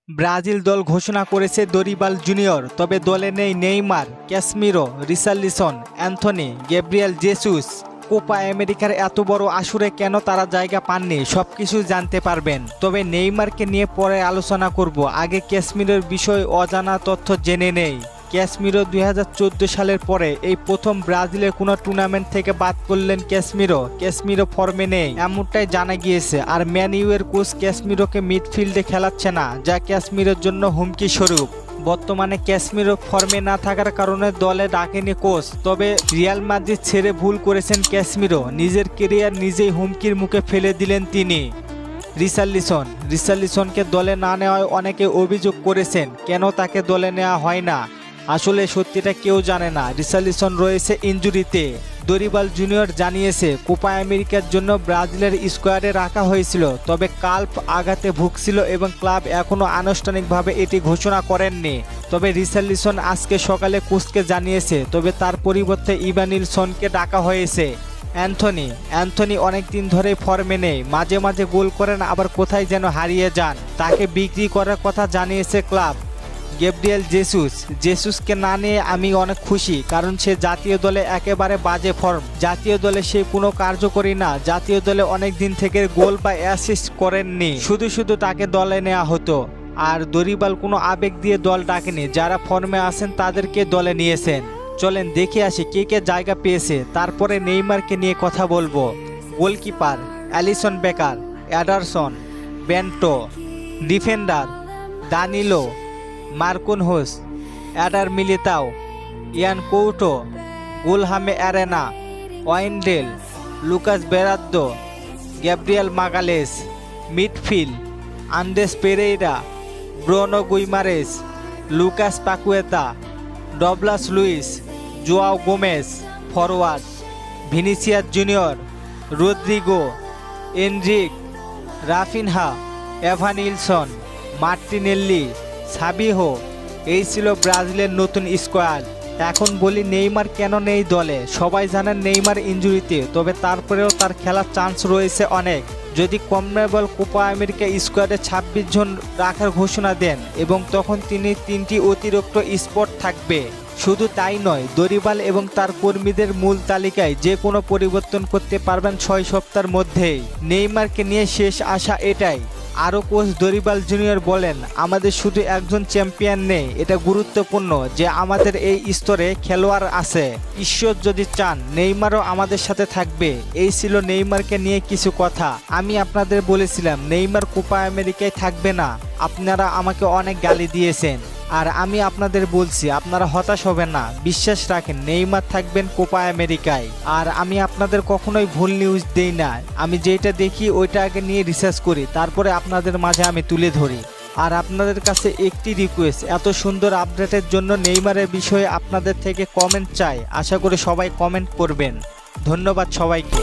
Brazil দল ঘোষণা করেছে দরিবাল জুনিয়র, তবে দলে নেই Neymar, Casemiro, Richarlison, Antony, Gabriel Jesus. Copa আমেরিকার এত বড় আসরে কেন তারা জায়গা পাননি সবকিছু জানতে পারবেন। তবে নেইমারকে নিয়ে পরে আলোচনা করব, আগে ক্যাসমিরোর বিষয়ে অজানা তথ্য জেনে নেই। ক্যাসমিরো 2014 সালের পরে এই প্রথম ব্রাজিলের কোনো টুর্নামেন্ট থেকে বাদ পড়লেন ক্যাসমিরো ফর্মে নেই এমনটাই জানা গিয়েছে। আর ম্যান ইউয়ের কোচ ক্যাসমিরোকে মিডফিল্ডে খেলাচ্ছে না, যা ক্যাসমিরোর জন্য হুমকি স্বরূপ। বর্তমানে ক্যাসমিরো ফর্মে না থাকার কারণে দলে ডাকেনি কোচ। তবে রিয়াল মাদ্রিদ ছেড়ে ভুল করেছেন ক্যাসমিরো, নিজের কেরিয়ার নিজেই হুমকির মুখে ফেলে দিলেন তিনি। রিচার্লিসনকে দলে না নেওয়ায় অনেকে অভিযোগ করেছেন কেন তাকে দলে নেওয়া হয় না। আসলে সত্যিটা কেউ জানে না, রিচার্লিসন রয়েছে ইনজুরিতে। দরিবাল জুনিয়র জানিয়েছে কোপা আমেরিকার জন্য ব্রাজিলের স্কোয়াডে রাখা হয়েছিল, তবে কাল্প আঘাতে ভুগছিল এবং ক্লাব এখনও আনুষ্ঠানিকভাবে এটি ঘোষণা করেননি। তবে রিচার্লিসন আজকে সকালে কোচকে জানিয়েছে, তবে তার পরিবর্তে ইভানিলসনকে ডাকা হয়েছে। অ্যান্থনি অনেকদিন ধরে ফর্মে নেই, মাঝে মাঝে গোল করেন আবার কোথায় যেন হারিয়ে যান, তাকে বিক্রি করার কথা জানিয়েছে ক্লাব। গ্যাব্রিয়েল জেসুসকে না নিয়ে আমি অনেক খুশি, কারণ সে জাতীয় দলে একেবারে বাজে ফর্ম। জাতীয় দলে সে কোনো কার্যকরী না, জাতীয় দলে অনেক দিন থেকে গোল বা অ্যাসিস্ট করেননি, শুধু তাকে দলে নেওয়া হতো। আর দরিবাল কোনো আবেগ দিয়ে দল ডাকেনি, যারা ফর্মে আছেন তাদেরকে দলে নিয়েছেন। চলেন দেখে আসি কে কে জায়গা পেয়েছে, তারপরে নেইমারকে নিয়ে কথা বলবো। Goalkeeper Alisson Becker, Ederson, Bento. Defender Danilo, Marquinhos, Eder Militao, Yan Couto, Guilherme Arana, Wendell, Lucas Beraldo, Gabriel Magalhaes. Midfield Andreas Pereira, Bruno Guimaraes, Lucas Paqueta, Douglas Luiz, Joao Gomes. Forward Vinicius Junior, Rodrygo, Endrick, Raphinha, Evanilson, Martinelli, Savinho. এই ছিল ব্রাজিলের নতুন squad. এখন বলি Neymar কেন নেই দলে। সবাই জানেন নেইমার ইনজুরিতে, তবে তারপরেও তার খেলার চান্স রয়েছে অনেক। যদি কনমেবল কোপা আমেরিকা স্কোয়াডে 26 জন রাখার ঘোষণা দেন এবং তখন তিনি 3টি অতিরিক্ত স্পট থাকবে। শুধু তাই নয়, দরিবাল এবং তার কর্মীদের মূল তালিকায় যে কোনো পরিবর্তন করতে পারবেন 6 সপ্তাহের মধ্যেই। নেইমারকে নিয়ে শেষ আশা এটাই। আরও কোচ দরিবাল জুনিয়র বলেন, আমাদের শুধু একজন চ্যাম্পিয়ন নেই, এটা গুরুত্বপূর্ণ যে আমাদের এই স্তরে খেলোয়াড় আছে। ঈশ্বর যদি চান নেইমারও আমাদের সাথে থাকবে। এই ছিল নেইমারকে নিয়ে কিছু কথা। আমি আপনাদের বলেছিলাম নেইমার কোপা আমেরিকায় থাকবে না, আপনারা আমাকে অনেক গালি দিয়েছেন। আর আমি আপনাদের বলছি আপনারা হতাশ হবেন না, বিশ্বাস রাখেন নেইমার থাকবেন কোপা আমেরিকায়। আর আমি আপনাদের কখনোই ভুল নিউজ দেই না, আমি যেটা দেখি ওইটা আগে নিয়ে রিসার্চ করি, তারপরে আপনাদের মাঝে আমি তুলে ধরি। আর আপনাদের কাছে একটি রিকোয়েস্ট, এত সুন্দর আপডেটের জন্য নেইমারের বিষয়ে আপনাদের থেকে কমেন্ট চাই। আশা করি সবাই কমেন্ট করবেন। ধন্যবাদ সবাইকে।